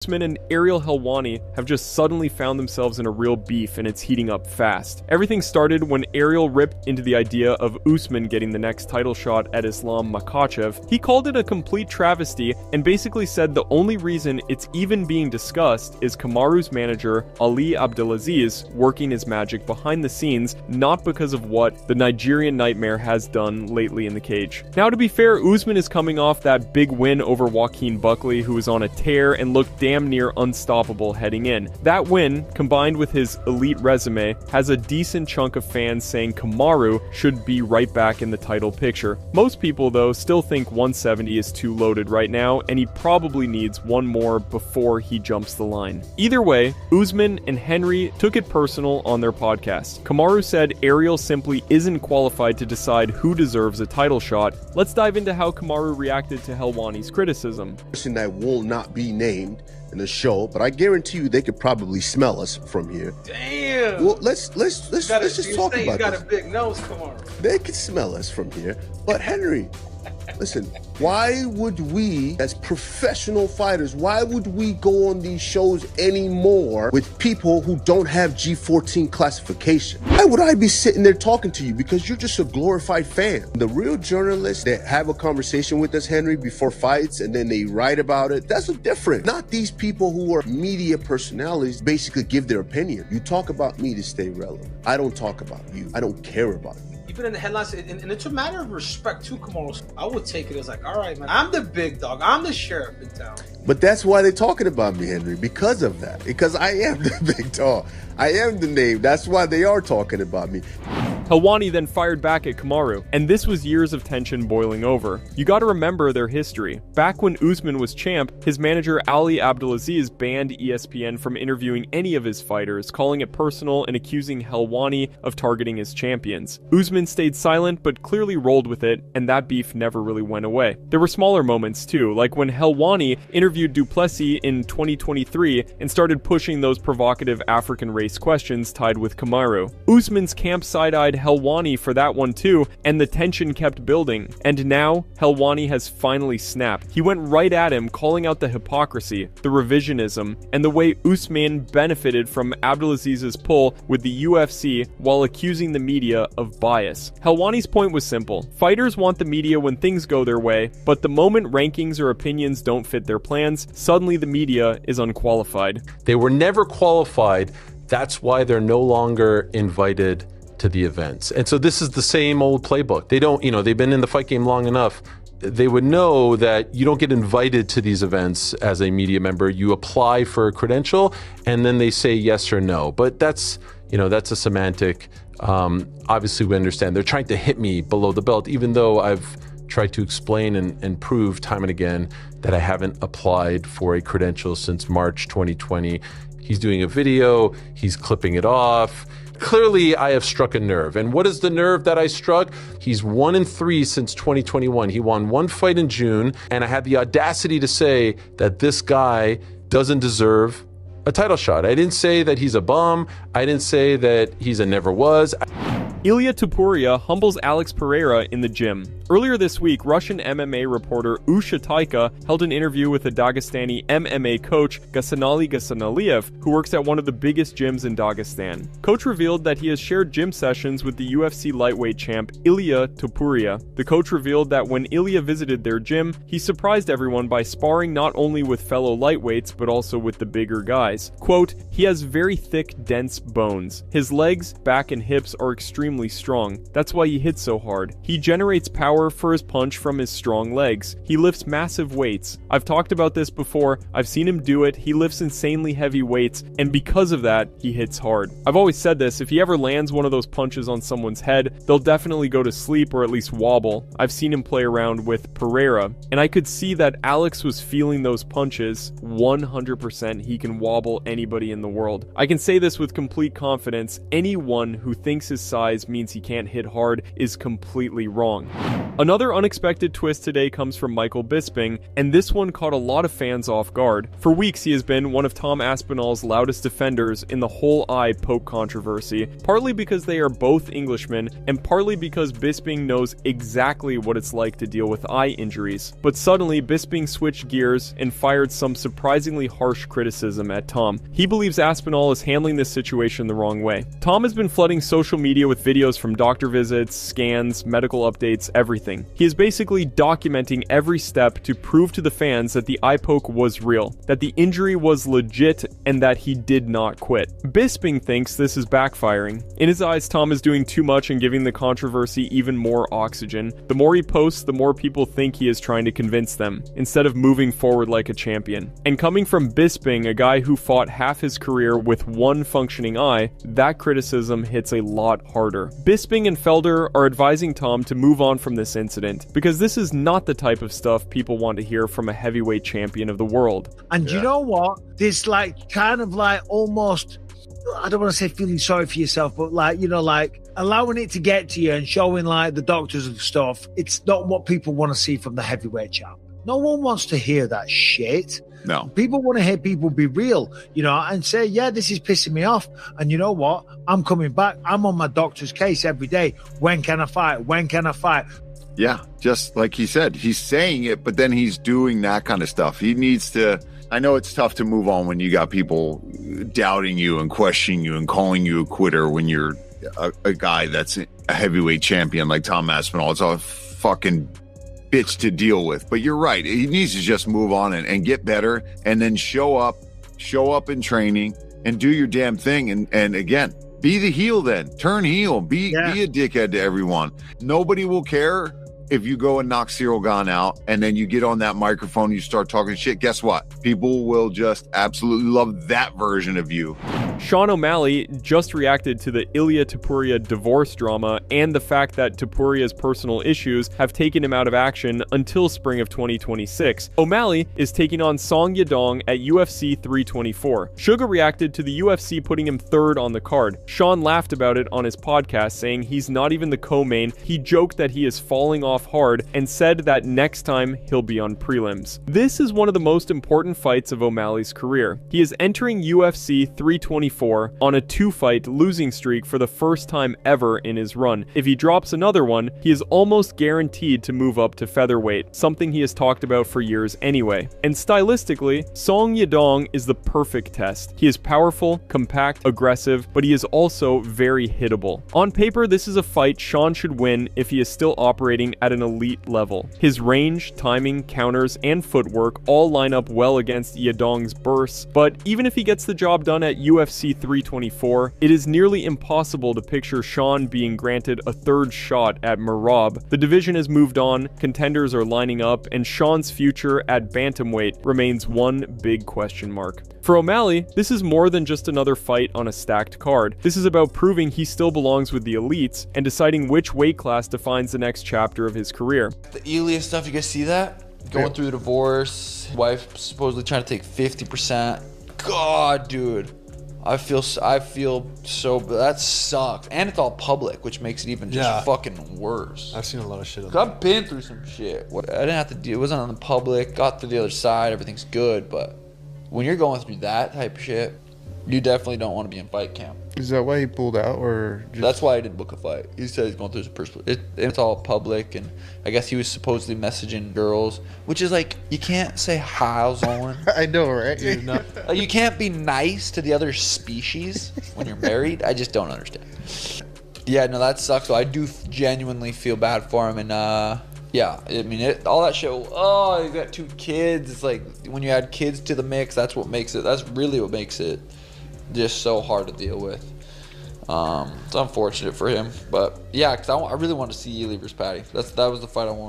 Usman and Ariel Helwani have just suddenly found themselves in a real beef, and it's heating up fast. Everything started when Ariel ripped into the idea of Usman getting the next title shot at Islam Makhachev. He called it a complete travesty and basically said the only reason it's even being discussed is Kamaru's manager, Ali Abdelaziz, working his magic behind the scenes, not because of what the Nigerian Nightmare has done lately in the cage. Now, to be fair, Usman is coming off that big win over Joaquin Buckley, who was on a tear and looked damn near unstoppable heading in. That win, combined with his elite resume, has a decent chunk of fans saying Kamaru should be right back in the title picture. Most people, though, still think 170 is too loaded right now, and he probably needs one more before he jumps the line. Either way, Usman and Henry took it personal on their podcast. Kamaru said Ariel simply isn't qualified to decide who deserves a title shot. Let's dive into how Kamaru reacted to Helwani's criticism. Person that will not be named in the show, but I guarantee you they could probably smell us from here. Damn. Well, let's just talk about He's got this. a big nose, Kamaru. They could smell us from here. But Henry, listen, why would we, as professional fighters, why would we go on these shows anymore with people who don't have G14 classification? Why would I be sitting there talking to you? Because you're just a glorified fan. The real journalists that have a conversation with us, Henry, before fights, and then they write about it, that's different. Not these people who are media personalities basically give their opinion. You talk about me to stay relevant. I don't talk about you. I don't care about you. Even in the headlines, and it's a matter of respect to Kamaru. I would take it as like, all right, man, I'm the big dog. I'm the sheriff in town. But that's why they're talking about me, Henry, because of that. Because I am the big dog. I am the name. That's why they are talking about me. Helwani then fired back at Kamaru, and this was years of tension boiling over. You gotta remember their history. Back when Usman was champ, his manager Ali Abdelaziz banned ESPN from interviewing any of his fighters, calling it personal and accusing Helwani of targeting his champions. Usman stayed silent but clearly rolled with it, and that beef never really went away. There were smaller moments too, like when Helwani interviewed Duplessis in 2023 and started pushing those provocative African race questions tied with Kamaru. Usman's camp side-eyed Helwani for that one too, and the tension kept building. And now, Helwani has finally snapped. He went right at him, calling out the hypocrisy, the revisionism, and the way Usman benefited from Abdelaziz's pull with the UFC while accusing the media of bias. Helwani's point was simple. Fighters want the media when things go their way, but the moment rankings or opinions don't fit their plans, suddenly the media is unqualified. They were never qualified. That's why they're no longer invited to the events. And so this is the same old playbook. They don't, they've been in the fight game long enough. They would know that you don't get invited to these events as a media member. You apply for a credential and then they say yes or no. But that's a semantic. Obviously we understand they're trying to hit me below the belt, even though I've tried to explain and prove time and again that I haven't applied for a credential since March 2020. He's doing a video, he's clipping it off. Clearly, I have struck a nerve. And what is the nerve that I struck? He's 1-3 since 2021. He won one fight in June, and I had the audacity to say that this guy doesn't deserve a title shot. I didn't say that he's a bum. I didn't say that he's a never was. Ilia Topuria humbles Alex Pereira in the gym. Earlier this week, Russian MMA reporter Usha Taika held an interview with the Dagestani MMA coach Gasanali Gasanaliev, who works at one of the biggest gyms in Dagestan. Coach revealed that he has shared gym sessions with the UFC lightweight champ Ilia Topuria. The coach revealed that when Ilia visited their gym, he surprised everyone by sparring not only with fellow lightweights, but also with the bigger guys. Quote, "He has very thick, dense bones. His legs, back, and hips are extremely strong. That's why he hits so hard. He generates power for his punch from his strong legs. He lifts massive weights. I've talked about this before. I've seen him do it. He lifts insanely heavy weights, and because of that, he hits hard. I've always said this, if he ever lands one of those punches on someone's head, they'll definitely go to sleep or at least wobble. I've seen him play around with Pereira, and I could see that Alex was feeling those punches. 100% he can wobble anybody in the world. I can say this with complete confidence. Anyone who thinks his size means he can't hit hard is completely wrong." Another unexpected twist today comes from Michael Bisping, and this one caught a lot of fans off guard. For weeks, he has been one of Tom Aspinall's loudest defenders in the whole eye poke controversy, partly because they are both Englishmen, and partly because Bisping knows exactly what it's like to deal with eye injuries. But suddenly, Bisping switched gears and fired some surprisingly harsh criticism at Tom. He believes Aspinall is handling this situation the wrong way. Tom has been flooding social media with videos from doctor visits, scans, medical updates, everything. He is basically documenting every step to prove to the fans that the eye poke was real, that the injury was legit, and that he did not quit. Bisping thinks this is backfiring. In his eyes, Tom is doing too much and giving the controversy even more oxygen. The more he posts, the more people think he is trying to convince them, instead of moving forward like a champion. And coming from Bisping, a guy who fought half his career with one functioning eye, that criticism hits a lot harder. Bisping and Felder are advising Tom to move on from this incident, because this is not the type of stuff people want to hear from a heavyweight champion of the world. And you know what? This kind of almost, I don't want to say feeling sorry for yourself, but allowing it to get to you and showing the doctors and stuff, it's not what people want to see from the heavyweight champ. No one wants to hear that shit. No. People want to hear people be real, and say, yeah, this is pissing me off. And you know what? I'm coming back. I'm on my doctor's case every day. When can I fight? When can I fight? Yeah, just like he said, he's saying it, but then he's doing that kind of stuff. He needs to, I know it's tough to move on when you got people doubting you and questioning you and calling you a quitter when you're a guy that's a heavyweight champion like Tom Aspinall. It's a fucking bitch to deal with. But you're right. He needs to just move on and get better, and then show up in training and do your damn thing. And again, be the heel then. Turn heel. Be a dickhead to everyone. Nobody will care if you go and knock Cyril Gane out and then you get on that microphone, you start talking shit. Guess what? People will just absolutely love that version of you. Sean O'Malley just reacted to the Ilia Topuria divorce drama and the fact that Topuria's personal issues have taken him out of action until spring of 2026. O'Malley is taking on Song Yadong at UFC 324. Suga reacted to the UFC putting him third on the card. Sean laughed about it on his podcast, saying he's not even the co-main. He joked that he is falling off hard and said that next time he'll be on prelims. This is one of the most important fights of O'Malley's career. He is entering UFC 324 on a 2-fight losing streak for the first time ever in his run. If he drops another one, he is almost guaranteed to move up to featherweight, something he has talked about for years anyway. And stylistically, Song Yadong is the perfect test. He is powerful, compact, aggressive, but he is also very hittable. On paper, this is a fight Sean should win if he is still operating at an elite level. His range, timing, counters, and footwork all line up well against Yadong's bursts, but even if he gets the job done at UFC 324, it is nearly impossible to picture Sean being granted a third shot at Merab. The division has moved on, contenders are lining up, and Sean's future at bantamweight remains one big question mark. For O'Malley, this is more than just another fight on a stacked card. This is about proving he still belongs with the elites and deciding which weight class defines the next chapter of his career. The Ilia stuff, you guys see that? Going through the divorce, wife supposedly trying to take 50%. God, dude. I feel so, that sucks. And it's all public, which makes it even just fucking worse. I've seen a lot of shit on that. I've been through some shit. I didn't have to do, it wasn't on the public, got to the other side, everything's good, but when you're going through that type of shit, you definitely don't want to be in fight camp. Is that why he pulled out, or just... That's why he didn't book a fight. He said he's going through his personal... It's all public, and I guess he was supposedly messaging girls, which is like, you can't say, how's on. I know, right? You can't be nice to the other species when you're married. I just don't understand. Yeah, no, that sucks. So I do genuinely feel bad for him, and yeah, I mean, all that shit. Oh, you got 2 kids. It's like when you add kids to the mix, that's really what makes it just so hard to deal with. It's unfortunate for him, but yeah, because I really wanted to see Ely versus Patty. That was the fight I wanted